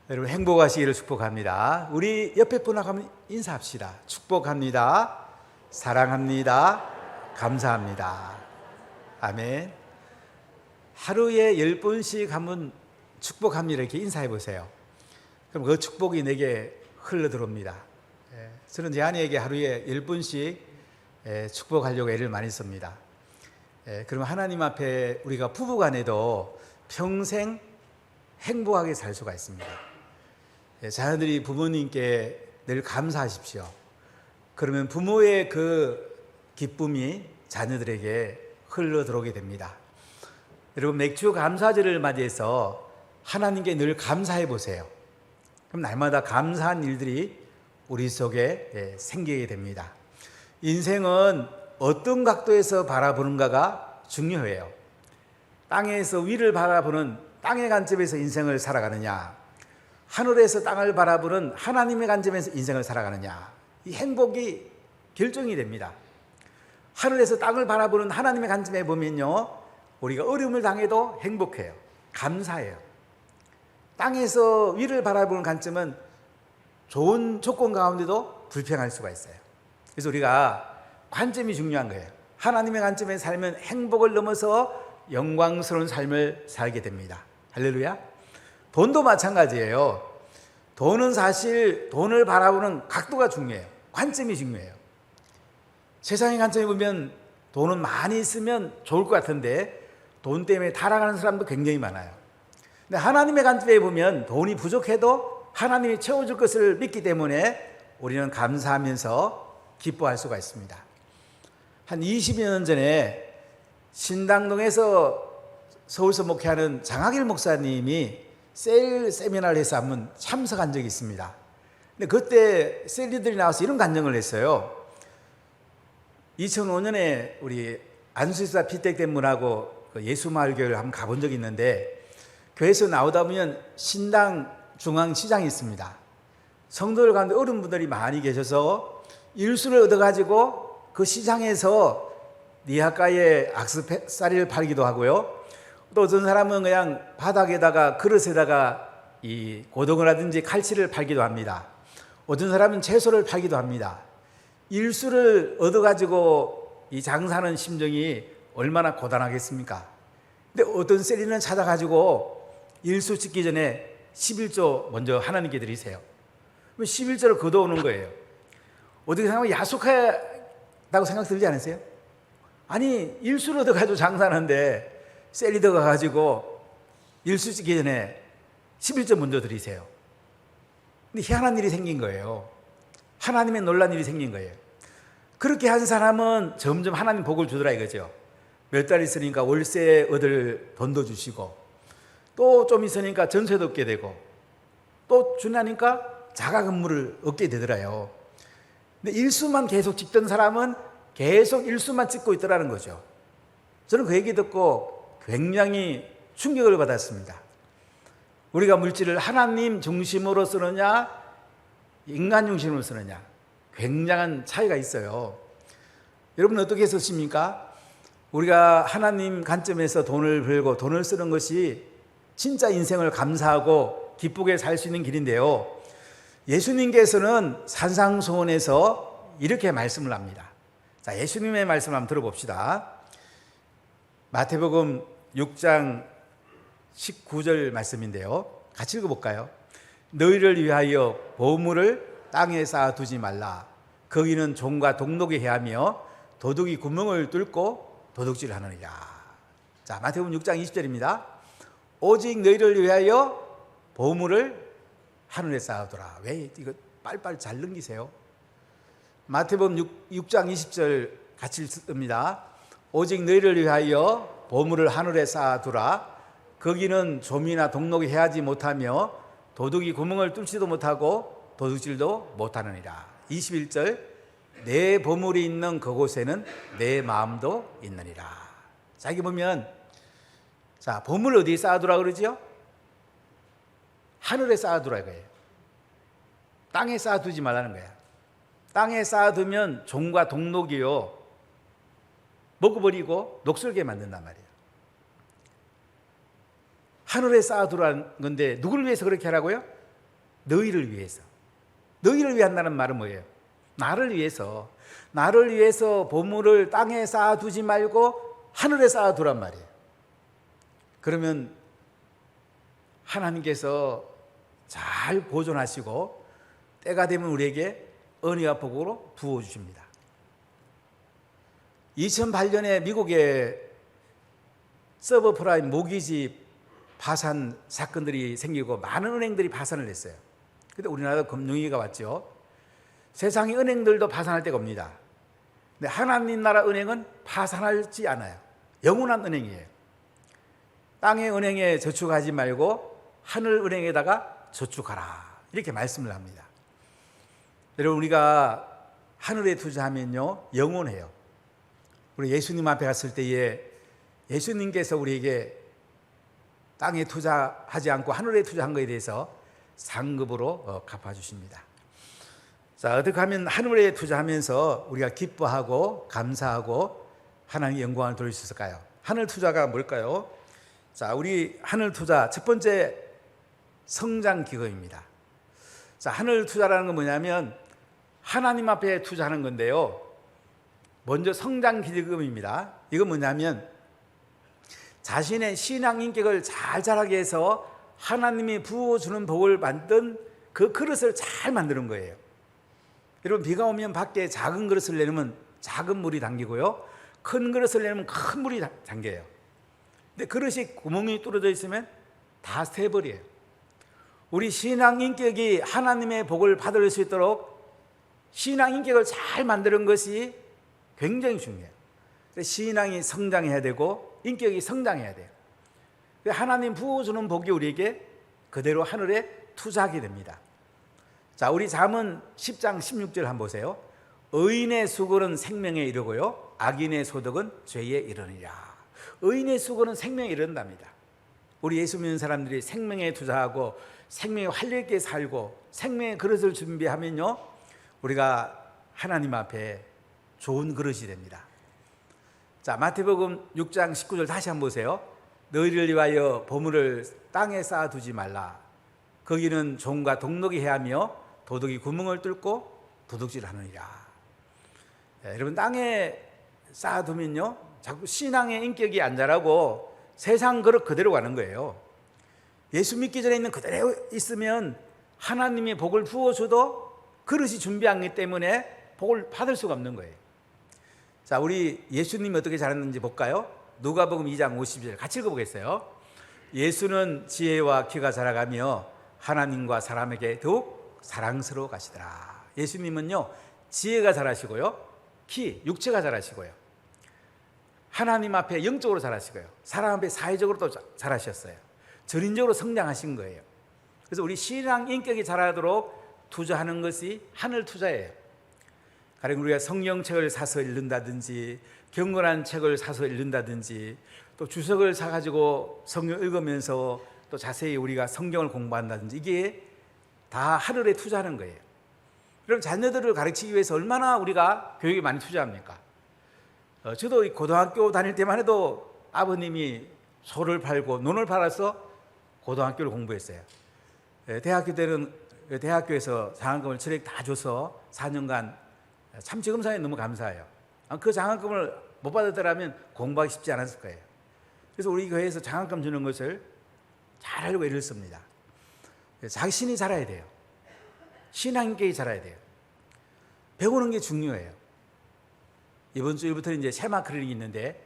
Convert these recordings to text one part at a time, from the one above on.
여러분 행복하시기를 축복합니다. 우리 옆에 분하고 한번 인사합시다. 축복합니다. 사랑합니다. 감사합니다. 아멘. 하루에 10번씩 한번 축복합니다 이렇게 인사해 보세요. 그럼 그 축복이 내게 흘러 들어옵니다. 저는 제 아내에게 하루에 10번씩 축복하려고 애를 많이 씁니다. 그러면 하나님 앞에 우리가 부부간에도 평생 행복하게 살 수가 있습니다. 자녀들이 부모님께 늘 감사하십시오. 그러면 부모의 그 기쁨이 자녀들에게 흘러 들어오게 됩니다. 여러분 맥주 감사절을 맞이해서 하나님께 늘 감사해 보세요. 그럼 날마다 감사한 일들이 우리 속에 생기게 됩니다. 인생은 어떤 각도에서 바라보는가가 중요해요. 땅에서 위를 바라보는 땅의 관점에서 인생을 살아가느냐, 하늘에서 땅을 바라보는 하나님의 관점에서 인생을 살아가느냐, 이 행복이 결정이 됩니다. 하늘에서 땅을 바라보는 하나님의 관점에 보면요, 우리가 어려움을 당해도 행복해요. 감사해요. 땅에서 위를 바라보는 관점은 좋은 조건 가운데도 불평할 수가 있어요. 그래서 우리가 관점이 중요한 거예요. 하나님의 관점에 살면 행복을 넘어서 영광스러운 삶을 살게 됩니다. 할렐루야. 돈도 마찬가지예요. 돈은 사실 돈을 바라보는 각도가 중요해요. 관점이 중요해요. 세상의 관점에 보면 돈은 많이 있으면 좋을 것 같은데 돈 때문에 타락하는 사람도 굉장히 많아요. 근데 하나님의 관점에 보면 돈이 부족해도 하나님이 채워줄 것을 믿기 때문에 우리는 감사하면서 기뻐할 수가 있습니다. 한 20여 년 전에 신당동에서 서울서 목회하는 장학일 목사님이 셀 세미나를 해서 한번 참석한 적이 있습니다. 근데 그때 셀리들이 나와서 이런 간증을 했어요. 2005년에 우리 안수사 피택대문하고 예수마을교회를 한번 가본 적이 있는데 교회에서 나오다 보면 신당 중앙시장이 있습니다. 성도들 가운데 어른분들이 많이 계셔서 일수를 얻어가지고 그 시장에서 니하가에 악세사리를 팔기도 하고요. 또 어떤 사람은 그냥 바닥에다가 그릇에다가 이 고등어를 하든지 칼치를 팔기도 합니다. 어떤 사람은 채소를 팔기도 합니다. 일수를 얻어가지고 이 장사하는 심정이 얼마나 고단하겠습니까? 근데 어떤 셀리는 찾아가지고 일수 찍기 전에 11조 먼저 하나님께 드리세요. 11조를 걷어오는 거예요. 어떻게 생각하면 야속하다고 생각 들지 않으세요? 아니 일수를 얻어가지고 장사하는데 셀리 얻어가지고 일수 찍기 전에 11조 먼저 드리세요. 근데 희한한 일이 생긴 거예요. 하나님의 놀란 일이 생긴 거예요. 그렇게 한 사람은 점점 하나님 복을 주더라 이거죠. 몇 달 있으니까 월세 얻을 돈도 주시고 또 좀 있으니까 전세도 얻게 되고 또 주나니까 자가 건물을 얻게 되더라요. 근데 일수만 계속 찍던 사람은 계속 일수만 찍고 있더라는 거죠. 저는 그 얘기 듣고 굉장히 충격을 받았습니다. 우리가 물질을 하나님 중심으로 쓰느냐 인간 중심으로 쓰느냐 굉장한 차이가 있어요. 여러분 어떻게 쓰십니까? 우리가 하나님 관점에서 돈을 벌고 돈을 쓰는 것이 진짜 인생을 감사하고 기쁘게 살 수 있는 길인데요. 예수님께서는 산상수훈에서 이렇게 말씀을 합니다. 자, 예수님의 말씀을 한번 들어봅시다. 마태복음 6장 19절 말씀인데요. 같이 읽어볼까요? 너희를 위하여 보물을 땅에 쌓아두지 말라. 거기는 종과 동록이 해하며 도둑이 구멍을 뚫고 도둑질하느니라. 자, 마태복음 6장 20절입니다. 오직 너희를 위하여 보물을 하늘에 쌓아두라. 왜 이거 빨리빨리 잘 넘기세요? 마태복음 6장 20절 같이 읽습니다. 오직 너희를 위하여 보물을 하늘에 쌓아두라. 거기는 좀이나 동록이 해하지 못하며 도둑이 구멍을 뚫지도 못하고 도둑질도 못하느니라. 21절 내 보물이 있는 그곳에는 내 마음도 있느니라. 자, 여기 보면 자, 보물 어디에 쌓아두라 그러지요? 하늘에 쌓아두라 이거예요. 땅에 쌓아두지 말라는 거야. 땅에 쌓아두면 종과 동록이요 먹어버리고 녹슬게 만든단 말이에요. 하늘에 쌓아두라는 건데 누구를 위해서 그렇게 하라고요? 너희를 위해서. 너희를 위한다는 말은 뭐예요? 나를 위해서. 나를 위해서 보물을 땅에 쌓아두지 말고 하늘에 쌓아두란 말이에요. 그러면 하나님께서 잘 보존하시고 때가 되면 우리에게 은혜와 복으로 부어주십니다. 2008년에 미국의 서브프라임 모기지 파산 사건들이 생기고 많은 은행들이 파산을 했어요. 근데 우리나라도 금융위기가 왔죠. 세상의 은행들도 파산할 때가 옵니다. 근데 하나님 나라 은행은 파산하지 않아요. 영원한 은행이에요. 땅의 은행에 저축하지 말고 하늘 은행에다가 저축하라, 이렇게 말씀을 합니다. 여러분, 우리가 하늘에 투자하면요 영원해요. 우리 예수님 앞에 갔을 때에 예수님께서 우리에게 땅에 투자하지 않고 하늘에 투자한 것에 대해서 상급으로 갚아주십니다. 자, 어떻게 하면 하늘에 투자하면서 우리가 기뻐하고 감사하고 하나님의 영광을 돌릴 수 있을까요? 하늘 투자가 뭘까요? 자, 우리 하늘 투자 첫 번째, 성장 기금입니다. 자, 하늘 투자라는 건 뭐냐면 하나님 앞에 투자하는 건데요. 먼저 성장 기금입니다. 이건 뭐냐면 자신의 신앙 인격을 잘 자라게 해서 하나님이 부어주는 복을 만든 그 그릇을 잘 만드는 거예요. 여러분, 비가 오면 밖에 작은 그릇을 내놓으면 작은 물이 담기고요, 큰 그릇을 내놓으면 큰 물이 담겨요. 근데 그릇이 구멍이 뚫어져 있으면 다 새버려요. 우리 신앙 인격이 하나님의 복을 받을 수 있도록 신앙 인격을 잘 만드는 것이 굉장히 중요해요. 신앙이 성장해야 되고 인격이 성장해야 돼요. 하나님 부어주는 복이 우리에게 그대로 하늘에 투자하게 됩니다. 자, 우리 잠언 10장 16절 한번 보세요. 의인의 수고는 생명에 이르고요, 악인의 소득은 죄에 이르느니라. 의인의 수고는 생명에 이른답니다. 우리 예수 믿는 사람들이 생명에 투자하고 생명에 활력있게 살고 생명의 그릇을 준비하면요, 우리가 하나님 앞에 좋은 그릇이 됩니다. 자, 마태복음 6장 19절 다시 한번 보세요. 너희를 위하여 보물을 땅에 쌓아두지 말라. 거기는 종과 동록이 해하며 도둑이 구멍을 뚫고 도둑질하느니라. 여러분, 땅에 쌓아두면요 자꾸 신앙의 인격이 안 자라고 세상 그릇 그대로 가는 거예요. 예수 믿기 전에 있는 그대로 있으면 하나님이 복을 부어줘도 그릇이 준비하기 때문에 복을 받을 수가 없는 거예요. 자, 우리 예수님이 어떻게 자랐는지 볼까요? 누가복음 2장 50절 같이 읽어보겠어요. 예수는 지혜와 키가 자라가며 하나님과 사람에게 더욱 사랑스러워 가시더라. 예수님은요 지혜가 자라시고요, 키, 육체가 자라시고요, 하나님 앞에 영적으로 자라시고요, 사람 앞에 사회적으로 또 자라셨어요. 전인적으로 성장하신 거예요. 그래서 우리 신앙 인격이 자라도록 투자하는 것이 하늘 투자예요. 가령 우리가 성경책을 사서 읽는다든지 경건한 책을 사서 읽는다든지 또 주석을 사가지고 성경 읽으면서 또 자세히 우리가 성경을 공부한다든지 이게 다 하늘에 투자하는 거예요. 그럼 자녀들을 가르치기 위해서 얼마나 우리가 교육에 많이 투자합니까? 저도 고등학교 다닐 때만 해도 아버님이 소를 팔고 논을 팔아서 고등학교를 공부했어요. 대학교 때는 대학교에서 장학금을 전액 다 줘서 4년간 참 지금 사회에 너무 감사해요. 그 장학금을 못 받았더라면 공부하기 쉽지 않았을 거예요. 그래서 우리 교회에서 장학금 주는 것을 잘 알고 애를 씁니다. 자신이 자라야 돼요. 신앙인격이 자라야 돼요. 배우는 게 중요해요. 이번 주일부터는 이제 세마크 릴링이 있는데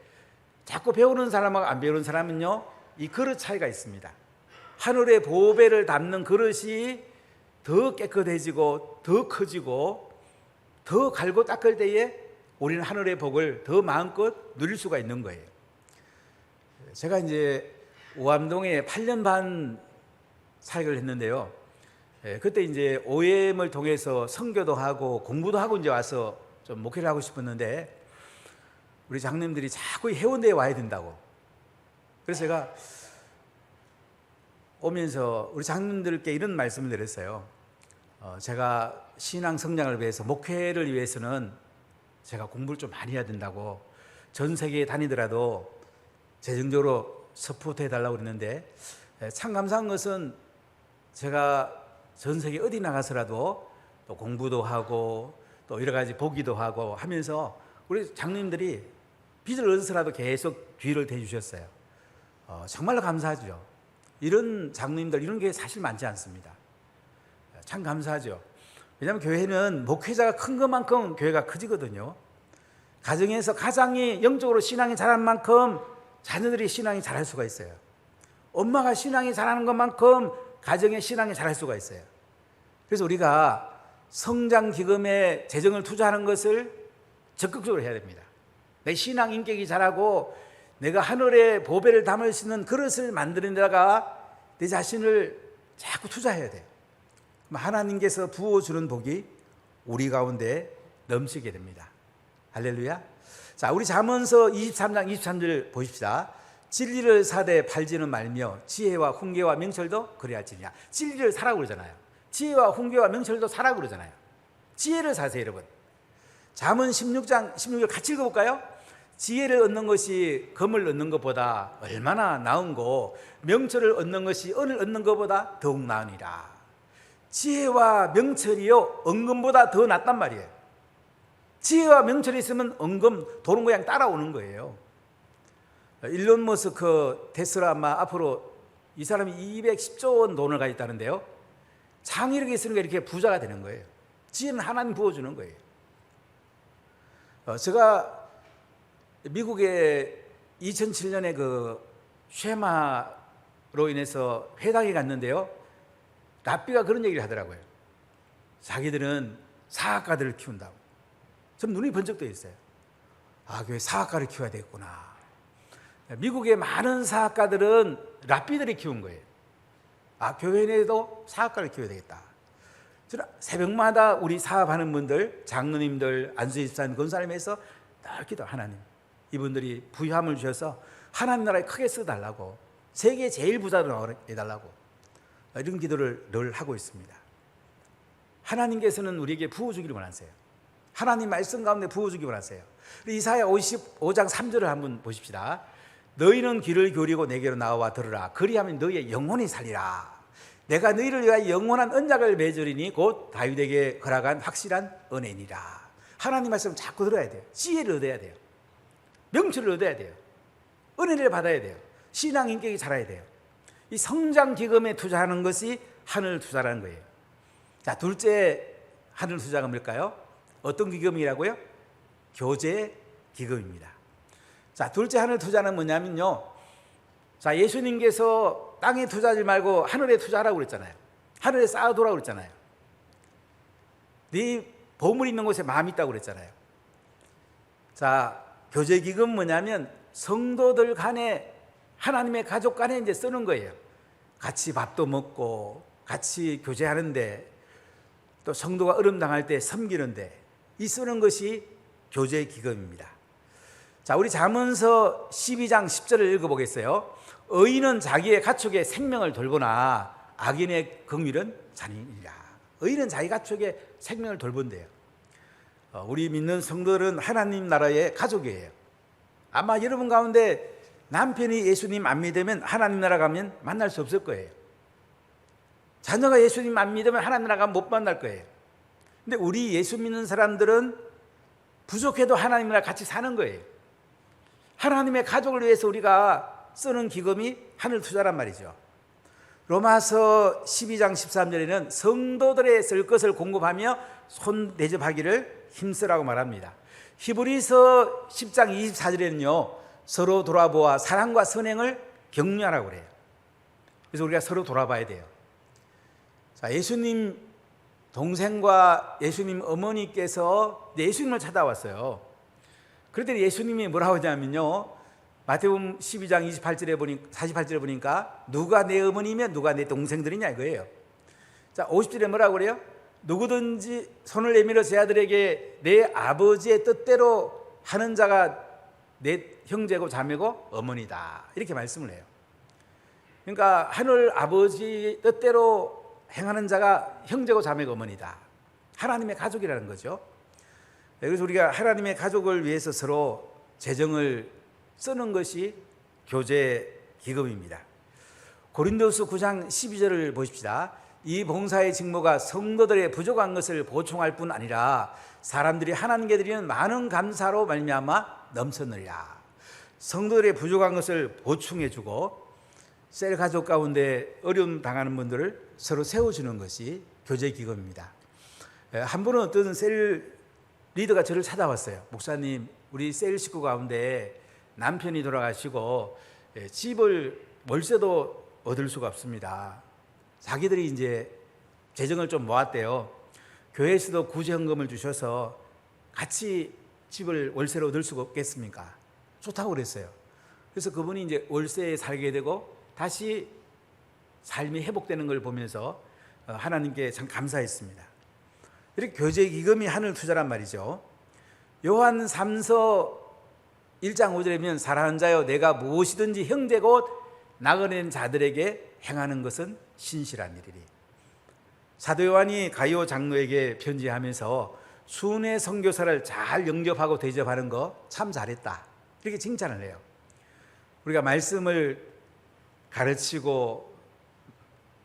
자꾸 배우는 사람하고 안 배우는 사람은요 이 그릇 차이가 있습니다. 하늘의 보배를 담는 그릇이 더 깨끗해지고 더 커지고 더 갈고 닦을 때에 우리는 하늘의 복을 더 마음껏 누릴 수가 있는 거예요. 제가 이제 오암동에 8년 반 사역을 했는데요. 그때 이제 OM을 통해서 선교도 하고 공부도 하고 이제 와서 좀 목회를 하고 싶었는데 우리 장로님들이 자꾸 해운대에 와야 된다고. 그래서 제가 오면서 우리 장로님들께 이런 말씀을 드렸어요. 제가 신앙 성장을 위해서 목회를 위해서는 제가 공부를 좀 많이 해야 된다고 전 세계에 다니더라도 재정적으로 서포트 해달라고 그랬는데 참 감사한 것은 제가 전 세계 어디 나가서라도 또 공부도 하고 또 여러 가지 보기도 하고 하면서 우리 장로님들이 빚을 얻어서라도 계속 뒤를 대주셨어요. 정말로 감사하죠. 이런 장로님들, 이런 게 사실 많지 않습니다. 참 감사하죠. 왜냐하면 교회는 목회자가 큰 것만큼 교회가 커지거든요. 가정에서 가장이 영적으로 신앙이 자란 만큼 자녀들이 신앙이 자랄 수가 있어요. 엄마가 신앙이 자라는 것만큼 가정의 신앙이 자랄 수가 있어요. 그래서 우리가 성장 기금에 재정을 투자하는 것을 적극적으로 해야 됩니다. 내 신앙 인격이 자라고 내가 하늘의 보배를 담을 수 있는 그릇을 만드는 데다가 내 자신을 자꾸 투자해야 돼요. 하나님께서 부어주는 복이 우리 가운데 넘치게 됩니다. 할렐루야. 자, 우리 잠언서 23장 23절 보십시다. 진리를 사되 팔지는 말며 지혜와 훈계와 명철도 그래야지냐. 진리를 사라고 그러잖아요. 지혜와 훈계와 명철도 사라고 그러잖아요. 지혜를 사세요, 여러분. 잠언 16장 16절 같이 읽어볼까요? 지혜를 얻는 것이 금을 얻는 것보다 얼마나 나은고 명철을 얻는 것이 은을 얻는 것보다 더욱 나으니라. 지혜와 명철이요 은금보다 더 낫단 말이에요. 지혜와 명철이 있으면 은금 도는 거 그냥 따라오는 거예요. 일론 머스크 테슬라 앞으로 이 사람이 210조 원 돈을 가지고 있다는데요. 창의력이 있으니까 이렇게 부자가 되는 거예요. 지혜는 하나님 부어주는 거예요. 제가 미국에 2007년에 그 쉐마로 인해서 회당에 갔는데요. 랍비가 그런 얘기를 하더라고요. 자기들은 사학가들을 키운다고. 좀 눈이 번쩍 떠 있어요. 아, 교회 사학가를 키워야 되겠구나. 미국의 많은 사학가들은 랍비들이 키운 거예요. 아, 교회 내에도 사학가를 키워야 되겠다. 새벽마다 우리 사업하는 분들, 장로님들, 안수집사님, 권사님에서 늘 기도. 하나님, 이분들이 부유함을 주셔서 하나님 나라에 크게 쓰달라고, 세계 제일 부자로 해달라고, 이런 기도를 늘 하고 있습니다. 하나님께서는 우리에게 부어주기를 원하세요. 하나님 말씀 가운데 부어주기 원하세요. 이사야 55장 3절을 한번 보십시다. 너희는 귀를 기울이고 내게로 나와 들으라. 그리하면 너희의 영혼이 살리라. 내가 너희를 위하여 영원한 언약을 맺으리니 곧 다윗에게 허락한 확실한 은혜니라. 하나님 말씀 자꾸 들어야 돼요. 지혜를 얻어야 돼요. 명철을 얻어야 돼요. 은혜를 받아야 돼요. 신앙 인격이 자라야 돼요. 이 성장 기금에 투자하는 것이 하늘 투자라는 거예요. 자, 둘째 하늘 투자가 뭘까요? 어떤 기금이라고요? 교제 기금입니다. 자, 둘째 하늘 투자는 뭐냐면요. 자, 예수님께서 땅에 투자하지 말고 하늘에 투자하라고 그랬잖아요. 하늘에 쌓아두라고 그랬잖아요. 네 보물 있는 곳에 마음이 있다고 그랬잖아요. 자, 교제 기금 뭐냐면 성도들 간에, 하나님의 가족 간에 이제 쓰는 거예요. 같이 밥도 먹고 같이 교제하는데, 또 성도가 어려움 당할 때 섬기는데 이 쓰는 것이 교제 기금입니다. 자, 우리 잠언서 12장 10절을 읽어보겠어요. 의인은 자기의 가축의 생명을 돌보나 악인의 긍휼은 잔인이라. 의인은 자기 가축의 생명을 돌본대요. 우리 믿는 성도들은 하나님 나라의 가족이에요. 아마 여러분 가운데 남편이 예수님 안 믿으면 하나님 나라 가면 만날 수 없을 거예요. 자녀가 예수님 안 믿으면 하나님 나라 가면 못 만날 거예요. 근데 우리 예수 믿는 사람들은 부족해도 하나님 나라 같이 사는 거예요. 하나님의 가족을 위해서 우리가 쓰는 기금이 하늘 투자란 말이죠. 로마서 12장 13절에는 성도들의 쓸 것을 공급하며 손 대접하기를 힘쓰라고 말합니다. 히브리서 10장 24절에는요, 서로 돌아보아 사랑과 선행을 격려하라고 그래요. 그래서 우리가 서로 돌아봐야 돼요. 자, 예수님 동생과 예수님 어머니께서 예수님을 찾아왔어요. 그랬더니 예수님이 뭐라고 하냐면요, 마태복음 12장 48절에 보니까 누가 내 어머니며 누가 내 동생들이냐 이거예요. 자, 50절에 뭐라고 그래요? 누구든지 손을 내밀어 제 아들에게 내 아버지의 뜻대로 하는 자가 내 형제고 자매고 어머니다, 이렇게 말씀을 해요. 그러니까 하늘 아버지 뜻대로 행하는 자가 형제고 자매고 어머니다. 하나님의 가족이라는 거죠. 그래서 우리가 하나님의 가족을 위해서 서로 재정을 쓰는 것이 교제 기금입니다. 고린도서 9장 12절을 보십시다. 이 봉사의 직무가 성도들의 부족한 것을 보충할 뿐 아니라 사람들이 하나님께 드리는 많은 감사로 말미암아 넘쳐느리라. 성도들의 부족한 것을 보충해주고 셀 가족 가운데 어려움 당하는 분들을 서로 세워주는 것이 교제 기금입니다. 한 번은 어떤 셀 리더가 저를 찾아왔어요. 목사님, 우리 셀 식구 가운데 남편이 돌아가시고 집을 월세도 얻을 수가 없습니다. 자기들이 이제 재정을 좀 모았대요. 교회에서도 구제헌금을 주셔서 같이 집을 월세로 얻을 수가 없겠습니까? 좋다고 그랬어요. 그래서 그분이 이제 월세에 살게 되고 다시 삶이 회복되는 걸 보면서 하나님께 참 감사했습니다. 이렇게 교제 기금이 하늘 투자란 말이죠. 요한 3서 1장 5절에 보면 사랑하는 자여 내가 무엇이든지 형제 곧 나그네 자들에게 행하는 것은 신실한 일이리. 사도 요한이 가이오 장로에게 편지하면서 순회 선교사를 잘 영접하고 대접하는 거 참 잘했다, 이렇게 칭찬을 해요. 우리가 말씀을 가르치고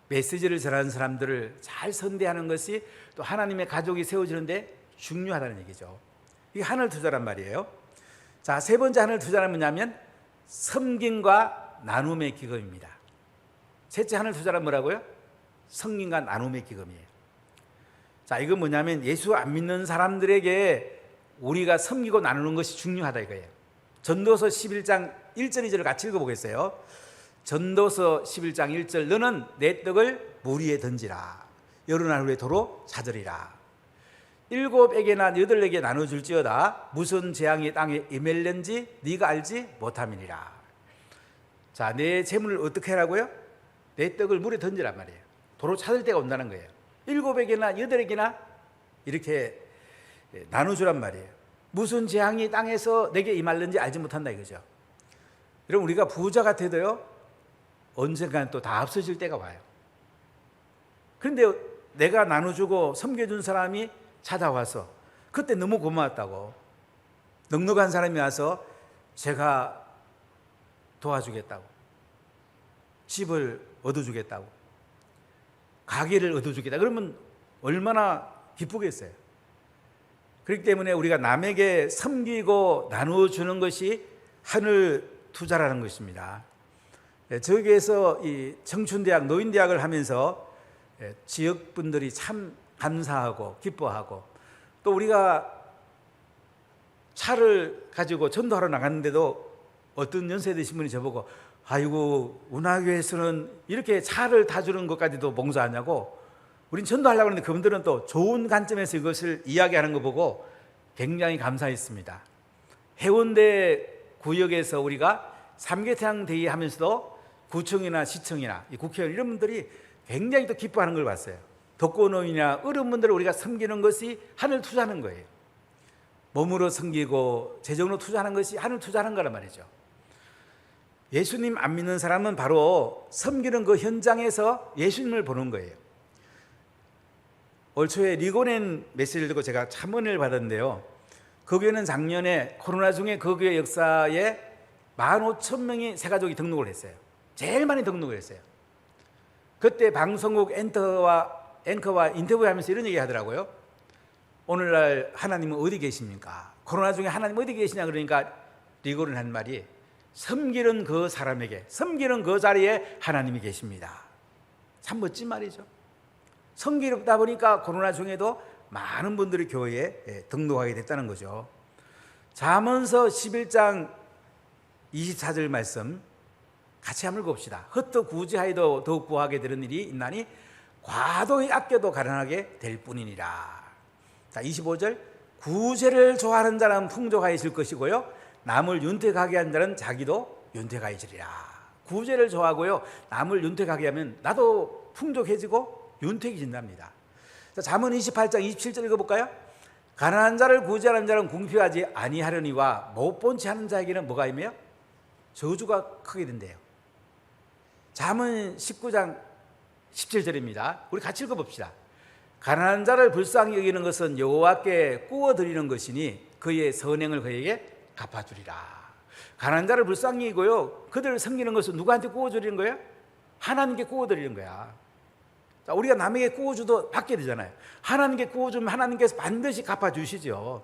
메시지를 전하는 사람들을 잘 선대하는 것이 또 하나님의 가족이 세워지는데 중요하다는 얘기죠. 이게 하늘 투자란 말이에요. 자, 세 번째 하늘 투자는 뭐냐면 섬김과 나눔의 기금입니다. 셋째 하늘 투자란 뭐라고요? 섬김과 나눔의 기금이에요. 자, 이건 뭐냐면 예수 안 믿는 사람들에게 우리가 섬기고 나누는 것이 중요하다 이거예요. 전도서 11장 1절 2절을 같이 읽어보겠어요. 전도서 11장 1절 너는 내 떡을 물 위에 던지라. 여러 날 후에 도로 찾으리라. 7에게나 8에게 나눠줄지어다. 무슨 재앙이 땅에 임했는지 네가 알지 못함이니라. 자, 내 재물을 어떻게 하라고요? 내 떡을 물에 던지란 말이에요. 도로 찾을 때가 온다는 거예요. 7에게나 8에게나 이렇게 나눠주란 말이에요. 무슨 재앙이 땅에서 내게 임할는지 알지 못한다 이거죠. 여러분, 우리가 부자 같아도요 언젠가는 또 다 없어질 때가 와요. 그런데 내가 나눠주고 섬겨준 사람이 찾아와서 그때 너무 고마웠다고, 넉넉한 사람이 와서 제가 도와주겠다고, 집을 얻어주겠다고, 가게를 얻어주겠다, 그러면 얼마나 기쁘겠어요. 그렇기 때문에 우리가 남에게 섬기고 나누어주는 것이 하늘 투자라는 것입니다. 저기에서 이 청춘대학, 노인대학을 하면서 지역분들이 참 감사하고 기뻐하고, 또 우리가 차를 가지고 전도하러 나갔는데도 어떤 연세 드신 분이 저보고 아이고 운하교에서는 이렇게 차를 타주는 것까지도 봉사하냐고, 우린 전도하려고 하는데 그분들은 또 좋은 관점에서 이것을 이야기하는 거 보고 굉장히 감사했습니다. 해운대 구역에서 우리가 삼계탕 대회 하면서도 구청이나 시청이나 국회의원 이런 분들이 굉장히 또 기뻐하는 걸 봤어요. 독거노인이나 어려운 분들을 우리가 섬기는 것이 하늘 투자하는 거예요. 몸으로 섬기고 재정으로 투자하는 것이 하늘 투자하는 거란 말이죠. 예수님 안 믿는 사람은 바로 섬기는 그 현장에서 예수님을 보는 거예요. 올 초에 리고넨 메시지를 듣고 제가 참 은혜를 받았는데요. 그 교회는 작년에 코로나 중에 그 교회 역사에 15,000명이 새 가족이 등록을 했어요. 제일 많이 등록을 했어요. 그때 방송국 앵커와 인터뷰하면서 이런 얘기 하더라고요. 오늘날 하나님은 어디 계십니까? 코로나 중에 하나님 어디 계시냐 그러니까 리고넨 한 말이 섬기는 그 사람에게, 섬기는 그 자리에 하나님이 계십니다. 참 멋진 말이죠. 섬기다 보니까 코로나 중에도 많은 분들이 교회에 등록하게 됐다는 거죠. 잠언서 11장 24절 말씀 같이 한번 읽어봅시다. 헛도 구제하여도 더욱 구하게 되는 일이 있나니 과도히 아껴도 가난하게 될 뿐이니라. 자, 25절 구제를 좋아하는 자는 풍족하여질 것이고요, 남을 윤택하게 하는 자는 자기도 윤택하여지리라. 구제를 좋아하고요, 남을 윤택하게 하면 나도 풍족해지고 윤택해진답니다. 자, 잠언 28장 27절 읽어볼까요? 가난한 자를 구제하는 자는 궁핍하지 아니하려니와 못 본 채 하는 자에게는 뭐가 임해요? 저주가 크게 된대요. 잠언 19장 17절입니다. 우리 같이 읽어봅시다. 가난한 자를 불쌍히 여기는 것은 여호와께 꾸어드리는 것이니 그의 선행을 그에게 갚아주리라. 가난한 자를 불쌍히 여기고요, 그들을 섬기는 것은 누구한테 꾸어드리는 거예요? 하나님께 꾸어드리는 거야. 자, 우리가 남에게 구워줘도 받게 되잖아요. 하나님께 구워주면 하나님께서 반드시 갚아주시죠.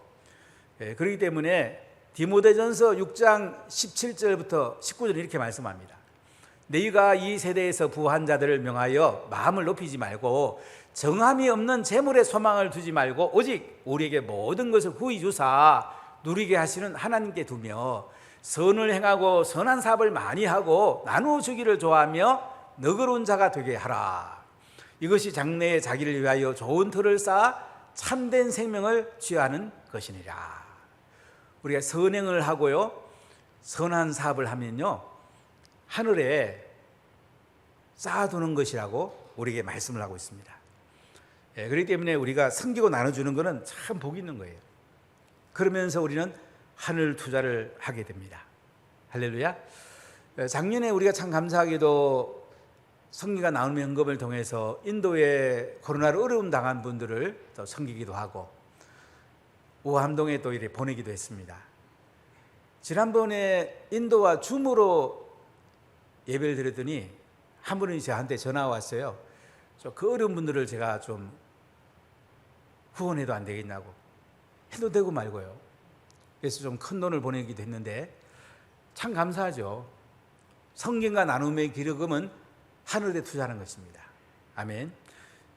예, 그렇기 때문에 디모데전서 6장 17절부터 19절 이렇게 말씀합니다. 너희가 이 세대에서 부한 자들을 명하여 마음을 높이지 말고 정함이 없는 재물에 소망을 두지 말고 오직 우리에게 모든 것을 후히 주사 누리게 하시는 하나님께 두며 선을 행하고 선한 사업을 많이 하고 나누어 주기를 좋아하며 너그러운 자가 되게 하라. 이것이 장래에 자기를 위하여 좋은 터를 쌓아 참된 생명을 취하는 것이니라. 우리가 선행을 하고요, 선한 사업을 하면요, 하늘에 쌓아두는 것이라고 우리에게 말씀을 하고 있습니다. 예, 그렇기 때문에 우리가 섬기고 나눠주는 것은 참 복이 있는 거예요. 그러면서 우리는 하늘 투자를 하게 됩니다. 할렐루야. 작년에 우리가 참 감사하게도 성기가 나눔의 헌금을 통해서 인도에 코로나로 어려움 당한 분들을 또 섬기기도 하고 우함동에 또 이렇게 보내기도 했습니다. 지난번에 인도와 줌으로 예배를 드렸더니 한 분이 저한테 전화가 왔어요. 그 어려운 분들을 제가 좀 후원해도 안 되겠냐고. 해도 되고 말고요. 그래서 좀 큰 돈을 보내기도 했는데 참 감사하죠. 성경과 나눔의 기록금은 하늘에 투자하는 것입니다. 아멘.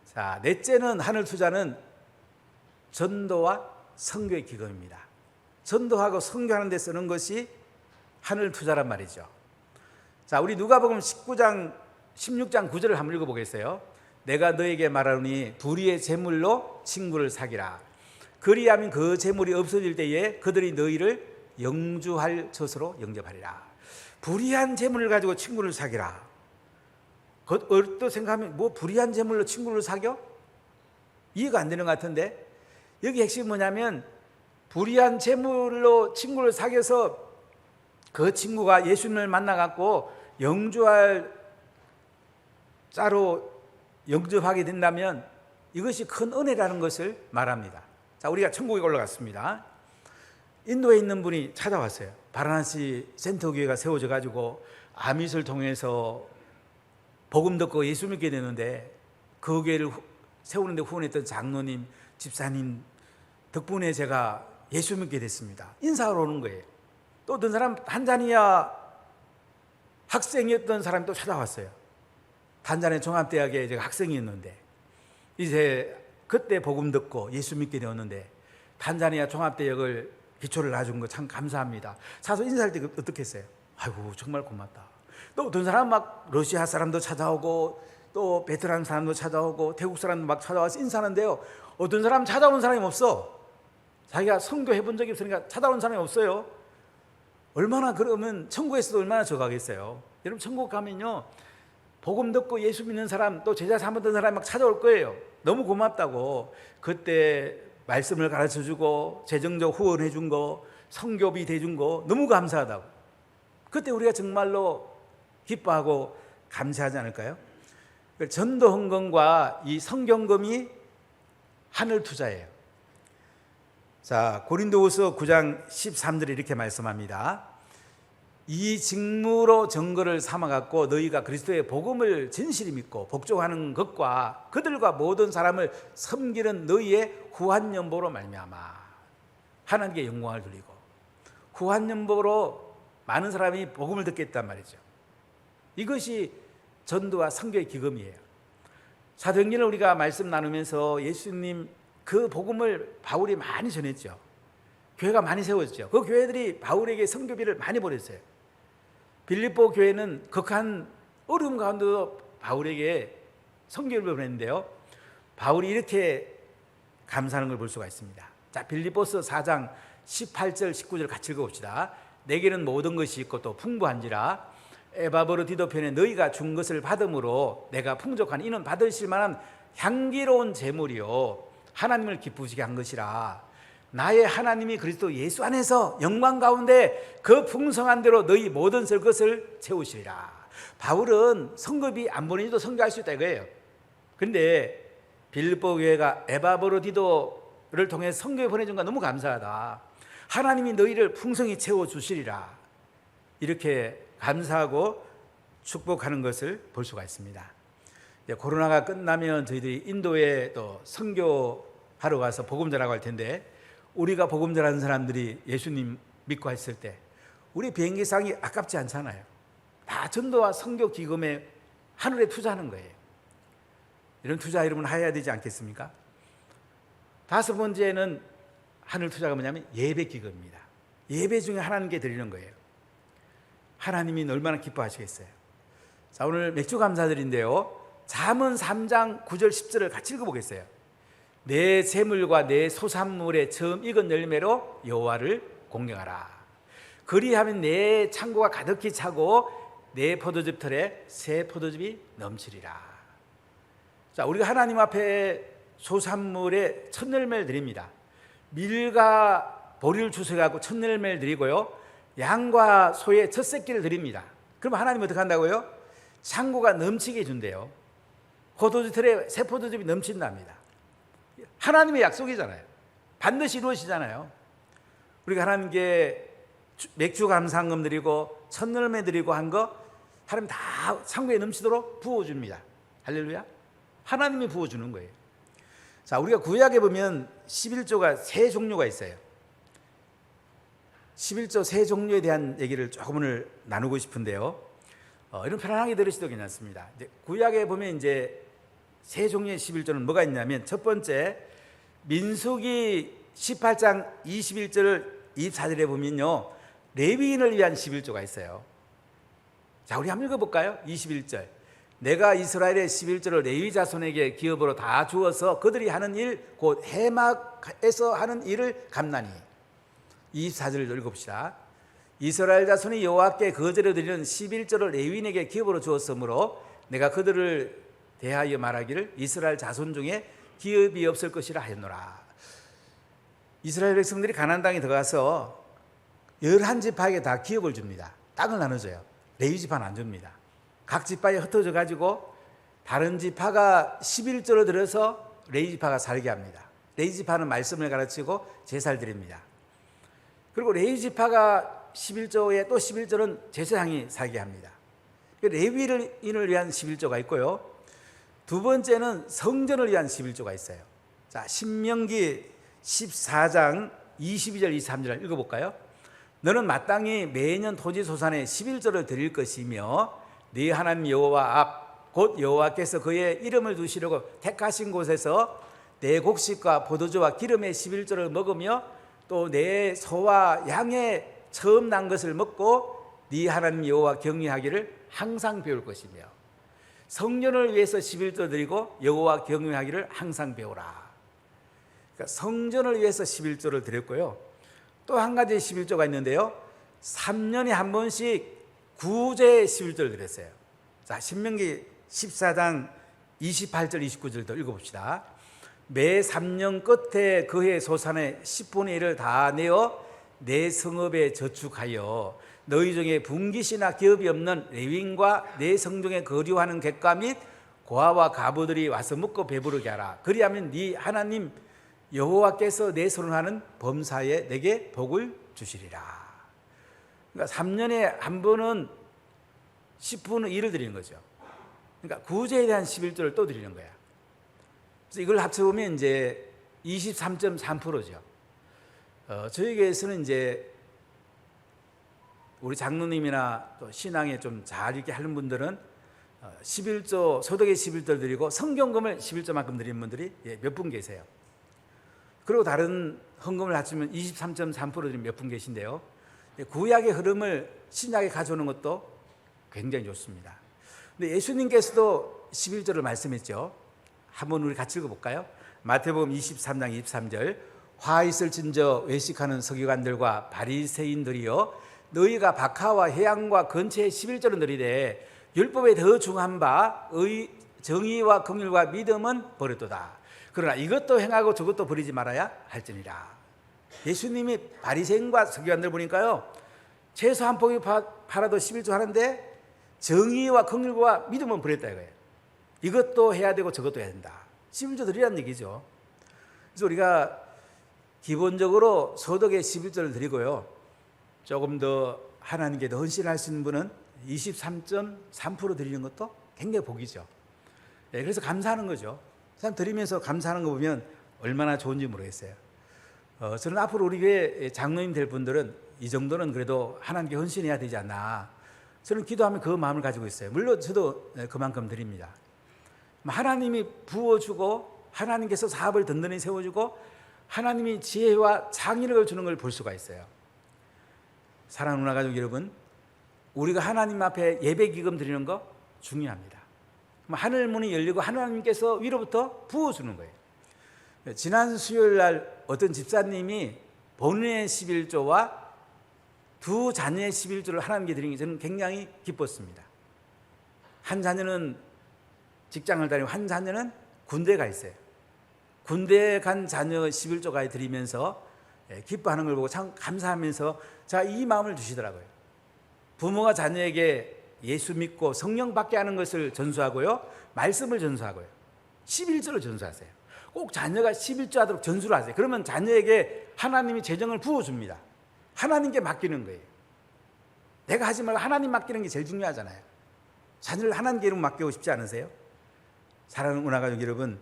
자, 넷째는 하늘 투자는 전도와 선교의 기금입니다. 전도하고 선교하는 데 쓰는 것이 하늘 투자란 말이죠. 자, 우리 누가복음 16장 9절을 한번 읽어보겠어요. 내가 너에게 말하노니 불의의 재물로 친구를 사기라. 그리하면 그 재물이 없어질 때에 그들이 너희를 영주할 것으로 영접하리라. 불의한 재물을 가지고 친구를 사기라. 또 생각하면 뭐 불의한 재물로 친구를 사겨? 이해가 안 되는 것 같은데, 여기 핵심이 뭐냐면 불의한 재물로 친구를 사귀어서 그 친구가 예수님을 만나갖고 영주할 자로 영접하게 된다면 이것이 큰 은혜라는 것을 말합니다. 자, 우리가 천국에 올라갔습니다. 인도에 있는 분이 찾아왔어요. 바라나시 센터교회가 세워져 가지고 아밋을 통해서 복음 듣고 예수 믿게 되는데 그 교회를 세우는데 후원했던 장로님, 집사님 덕분에 제가 예수 믿게 됐습니다. 인사하러 오는 거예요. 또 어떤 사람 탄자니아 학생이었던 사람이 또 찾아왔어요. 탄자니아 종합대학에 제가 학생이었는데 이제 그때 복음 듣고 예수 믿게 되었는데 탄자니아 종합대학을 기초를 놔준 거 참 감사합니다. 사서 인사할 때 어떻게 했어요? 아이고 정말 고맙다. 또 어떤 사람 막 러시아 사람도 찾아오고 또 베트남 사람도 찾아오고 태국 사람도 막 찾아와서 인사하는데요, 어떤 사람 찾아오는 사람이 없어. 자기가 선교해 본 적이 없으니까 찾아오는 사람이 없어요. 얼마나 그러면 천국에서도 얼마나 적하겠어요. 여러분 천국 가면요, 복음 듣고 예수 믿는 사람 또 제자 삼았던 사람이 막 찾아올 거예요. 너무 고맙다고. 그때 말씀을 가르쳐주고 재정적 후원해 준 거, 선교비 대준 거 너무 감사하다고. 그때 우리가 정말로 기뻐하고 감사하지 않을까요? 전도 헌금과 이 성경금이 하늘 투자예요. 자, 고린도후서 9장 13절에 이렇게 말씀합니다. 이 직무로 증거를 삼아갖고 너희가 그리스도의 복음을 진실히 믿고 복종하는 것과 그들과 모든 사람을 섬기는 너희의 후한연보로 말미암아 하나님께 영광을 돌리고, 후한연보로 많은 사람이 복음을 듣겠단 말이죠. 이것이 전도와 선교의 기금이에요. 사도행전을 우리가 말씀 나누면서 예수님 그 복음을 바울이 많이 전했죠. 교회가 많이 세워졌죠. 그 교회들이 바울에게 선교비를 많이 보냈어요. 빌립보 교회는 극한 어려움 가운데도 바울에게 선교를 보냈는데요, 바울이 이렇게 감사하는 걸 볼 수가 있습니다. 자, 빌립보서 4장 18절 19절 같이 읽어봅시다. 내게는 모든 것이 있고 또 풍부한지라 에바브로디도 편에 너희가 준 것을 받음으로 내가 풍족한 이는 받으실 만한 향기로운 제물이요 하나님을 기쁘시게 한 것이라. 나의 하나님이 그리스도 예수 안에서 영광 가운데 그 풍성한 대로 너희 모든 쓸 것을 채우시리라. 바울은 선교비 안 보내도 선교할 수 있다 이거예요. 그런데 빌립보 교회가 에바브로디도를 통해 선교에 보내준 거 너무 감사하다. 하나님이 너희를 풍성히 채워주시리라. 이렇게 감사하고 축복하는 것을 볼 수가 있습니다. 코로나가 끝나면 저희들이 인도에 또 선교하러 가서 복음 전하고 할 텐데, 우리가 복음 전하는 사람들이 예수님 믿고 했을 때 우리 비행기상이 아깝지 않잖아요. 다 전도와 선교 기금에 하늘에 투자하는 거예요. 이런 투자 여러분 해야 되지 않겠습니까? 다섯 번째는 하늘 투자가 뭐냐면 예배 기금입니다. 예배 중에 하나님께 드리는 거예요. 하나님이 얼마나 기뻐하시겠어요. 자, 오늘 맥주 감사절인데요, 잠언 3장 9절 10절을 같이 읽어보겠어요. 내 재물과 내 소산물의 처음 익은 열매로 여호와를 공경하라. 그리하면 내 창고가 가득히 차고 내 포도즙 털에 새 포도즙이 넘치리라. 자, 우리가 하나님 앞에 소산물의 첫 열매를 드립니다. 밀과 보리를 추수해갖고 첫 열매를 드리고요, 양과 소의 첫 새끼를 드립니다. 그럼 하나님은 어떻게 한다고요? 창고가 넘치게 해준대요. 포도즙 털에 새 포도즙이 넘친답니다. 하나님의 약속이잖아요. 반드시 이루어지잖아요. 우리가 하나님께 맥주 감사금 드리고 첫 열매 드리고 한 거 하나님 다 창고에 넘치도록 부어줍니다. 할렐루야. 하나님이 부어주는 거예요. 자, 우리가 구약에 보면 11조가 세 종류가 있어요. 11조 세 종류에 대한 얘기를 조금 오늘 나누고 싶은데요, 이런 편안하게 들으셔도 괜찮습니다. 구약에 보면 이제 세 종류의 11조는 뭐가 있냐면, 첫 번째 민수기 18장 21절 24절에 보면요, 레위인을 위한 11조가 있어요. 자, 우리 한번 읽어볼까요? 21절. 내가 이스라엘의 11조를 레위 자손에게 기업으로 다 주어서 그들이 하는 일, 곧 해막에서 하는 일을 감나니. 24절을 읽어봅시다. 이스라엘 자손이 여호와께 거제로 드리는 11조를 레위인에게 기업으로 주었으므로 내가 그들을 대하여 말하기를 이스라엘 자손 중에 기업이 없을 것이라 하였노라. 이스라엘 백성들이 가나안 땅에 들어가서 11지파에게 다 기업을 줍니다. 땅을 나눠줘요. 레위 지파는 안 줍니다. 각 지파에 흩어져 가지고 다른 지파가 11조를 들어서 레위 지파가 살게 합니다. 레위 지파는 말씀을 가르치고 제사를 드립니다. 그리고 레위 지파가 11조에 또 11조는 제사장이 살게 합니다. 레위인을 위한 11조가 있고요, 두 번째는 성전을 위한 11조가 있어요. 자, 신명기 14장 22절 23절을 읽어볼까요? 너는 마땅히 매년 토지 소산에 11조를 드릴 것이며 네 하나님 여호와 앞, 곧 여호와께서 그의 이름을 두시려고 택하신 곳에서 내 곡식과 포도주와 기름의 11조를 먹으며 또 내 소와 양의 처음 난 것을 먹고 네 하나님 여호와 경외하기를 항상 배울 것이며. 성전을 위해서 11조 드리고 여호와 경외하기를 항상 배우라. 그러니까 성전을 위해서 11조를 드렸고요, 또 한 가지 11조가 있는데요, 3년에 한 번씩 구제의 11조를 드렸어요. 자, 신명기 14장 28절 29절도 읽어봅시다. 매 3년 끝에 그해 소산의 10분의 1을 다 내어 내 성읍에 저축하여 너희 중에 분깃이나 기업이 없는 레위인과 내 성중에 거류하는 객가 및 고아와 가부들이 와서 먹고 배부르게 하라. 그리하면 네 하나님 여호와께서 내 손을 하는 범사에 내게 복을 주시리라. 그러니까 3년에 한 번은 10분의 1을 드리는 거죠. 그러니까 구제에 대한 11조를 또 드리는 거야. 그래서 이걸 합쳐보면 이제 23.3%죠. 저희 교회에서는 이제 우리 장로님이나 또 신앙에 좀 잘 이렇게 하는 분들은 11조, 소득의 11조를 드리고 성경금을 11조만큼 드리는 분들이 몇 분 계세요. 그리고 다른 헌금을 합치면 23.3% 드리는 몇 분 계신데요, 구약의 흐름을 신약에 가져오는 것도 굉장히 좋습니다. 근데 예수님께서도 11조를 말씀했죠. 한번 우리 같이 읽어볼까요? 마태복음 23장 23절. 화 있을진저 외식하는 서기관들과 바리새인들이여, 너희가 박하와 해양과 근처에 11조를 드리되 율법에 더 중한 바 정의와 긍휼과 믿음은 버렸도다. 그러나 이것도 행하고 저것도 버리지 말아야 할지니라. 예수님이 바리새인과 서기관들 보니까요, 채소 한 포기 팔아도 11조 하는데 정의와 긍휼과 믿음은 버렸다 이거예요. 이것도 해야 되고 저것도 해야 된다. 11조 드리라는 얘기죠. 그래서 우리가 기본적으로 소득의 11조를 드리고요, 조금 더 하나님께 더 헌신할 수 있는 분은 23.3% 드리는 것도 굉장히 복이죠. 그래서 감사하는 거죠. 참 드리면서 감사하는 거 보면 얼마나 좋은지 모르겠어요. 저는 앞으로 우리 교회 장로님 될 분들은 이 정도는 그래도 하나님께 헌신해야 되지 않나. 저는 기도하면 그 마음을 가지고 있어요. 물론 저도 그만큼 드립니다. 하나님이 부어주고 하나님께서 사업을 든든히 세워주고 하나님이 지혜와 창의력을 주는 걸 볼 수가 있어요. 사랑하는 누나 가족 여러분, 우리가 하나님 앞에 예배 기금 드리는 거 중요합니다. 하늘 문이 열리고 하나님께서 위로부터 부어주는 거예요. 지난 수요일 날 어떤 집사님이 본인의 11조와 두 자녀의 11조를 하나님께 드린 게 저는 굉장히 기뻤습니다. 한 자녀는 직장을 다니고 한 자녀는 군대에 가 있어요. 군대에 간 자녀 11조가 드리면서 기뻐하는 걸 보고 참 감사하면서 이 마음을 주시더라고요. 부모가 자녀에게 예수 믿고 성령 받게 하는 것을 전수하고요, 말씀을 전수하고요, 11조를 전수하세요. 꼭 자녀가 11조 하도록 전수를 하세요. 그러면 자녀에게 하나님이 재정을 부어줍니다. 하나님께 맡기는 거예요. 내가 하지 말고 하나님 맡기는 게 제일 중요하잖아요. 자녀를 하나님께 맡기고 싶지 않으세요? 사랑하는 운하가족 여러분,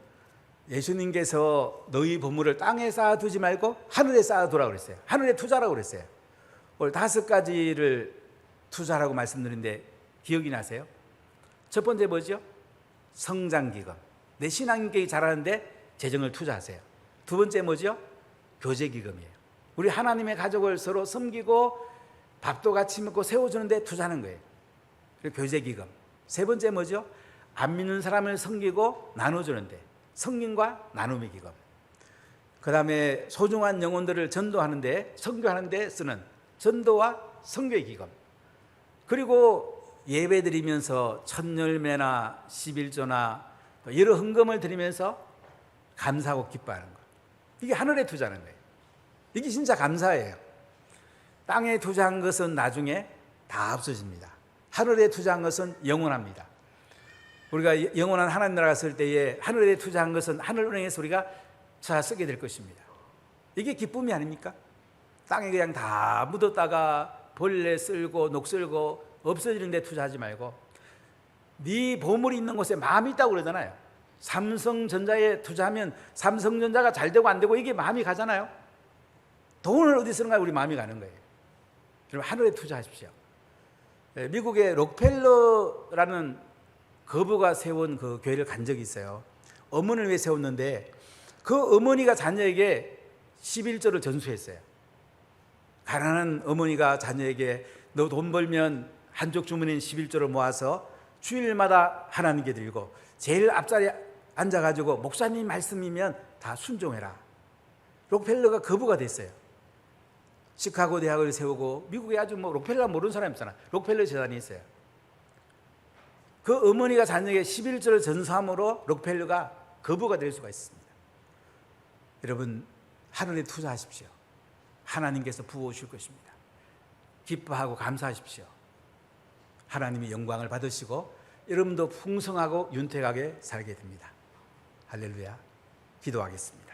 예수님께서 너희 보물을 땅에 쌓아두지 말고 하늘에 쌓아두라고 그랬어요. 하늘에 투자라고 그랬어요. 오늘 5가지를 투자라고 말씀드렸는데 기억이 나세요? 첫 번째 뭐죠? 성장기금. 내 신앙인격이 자라는데 재정을 투자하세요. 두 번째 뭐죠? 교제기금이에요. 우리 하나님의 가족을 서로 섬기고 밥도 같이 먹고 세워주는데 투자하는 거예요. 그리고 교제기금. 세 번째 뭐죠? 안 믿는 사람을 섬기고 나눠주는데 성김과 나눔의 기금. 그 다음에 소중한 영혼들을 전도하는데 선교하는데 쓰는 전도와 선교의 기금. 그리고 예배 드리면서 첫 열매나 11조나 여러 헌금을 드리면서 감사하고 기뻐하는 것. 이게 하늘에 투자하는 거예요. 이게 진짜 감사예요. 땅에 투자한 것은 나중에 다 없어집니다. 하늘에 투자한 것은 영원합니다. 우리가 영원한 하나님 나라 갔을 때에 하늘에 투자한 것은 하늘은행에서 우리가 쓰게 될 것입니다. 이게 기쁨이 아닙니까? 땅에 그냥 다 묻었다가 벌레 쓸고 녹 쓸고 없어지는 데 투자하지 말고 네 보물이 있는 곳에 마음이 있다고 그러잖아요. 삼성전자에 투자하면 삼성전자가 잘 되고 안 되고 이게 마음이 가잖아요. 돈을 어디 쓰는가 우리 마음이 가는 거예요. 여러분 하늘에 투자하십시오. 미국의 록펠러라는 거부가 세운 그 교회를 간 적이 있어요. 어머니를 위해 세웠는데 그 어머니가 자녀에게 11조를 전수했어요. 가난한 어머니가 자녀에게 너 돈 벌면 한쪽 주머니에 11조를 모아서 주일마다 하나님께 드리고 제일 앞자리에 앉아가지고 목사님 말씀이면 다 순종해라. 록펠러가 거부가 됐어요. 시카고 대학을 세우고 미국에 아주 록펠러 모르는 사람 있잖아. 록펠러 재단이 있어요. 그 어머니가 자녀에게 11조를 전수함으로 록펠러가 거부가 될 수가 있습니다. 여러분 하늘에 투자하십시오. 하나님께서 부어오실 것입니다. 기뻐하고 감사하십시오. 하나님이 영광을 받으시고 여러분도 풍성하고 윤택하게 살게 됩니다. 할렐루야. 기도하겠습니다.